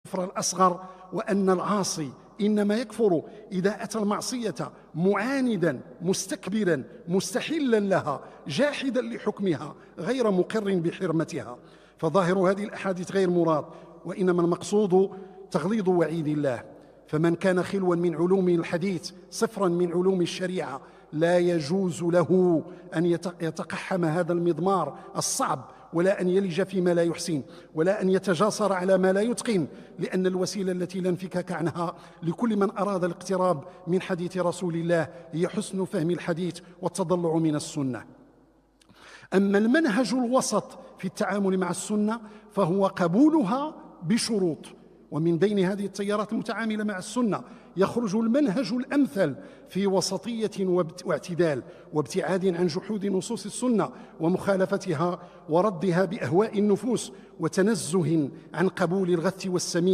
الكفر الأصغر، وأن العاصي إنما يكفر إذا أتى المعصية معاندا مستكبرا مستحلا لها جاحدا لحكمها غير مقر بحرمتها. فظاهر هذه الأحاديث غير مراد، وإنما المقصود تغليظ وعيد الله. فمن كان خلوا من علوم الحديث صفرا من علوم الشريعة لا يجوز له أن يتقحم هذا المضمار الصعب، ولا أن يلج فيما لا يحسن، ولا أن يتجاسر على ما لا يتقن، لأن الوسيلة التي لا انفكاك عنها لكل من أراد الاقتراب من حديث رسول الله هي حسن فهم الحديث والتضلع من السنة. أما المنهج الوسط في التعامل مع السنة فهو قبولها بشروط، ومن بين هذه التيارات المتعاملة مع السنة يخرج المنهج الأمثل في وسطية واعتدال وابتعاد عن جحود نصوص السنة ومخالفتها وردها بأهواء النفوس، وتنزه عن قبول الغث والسمين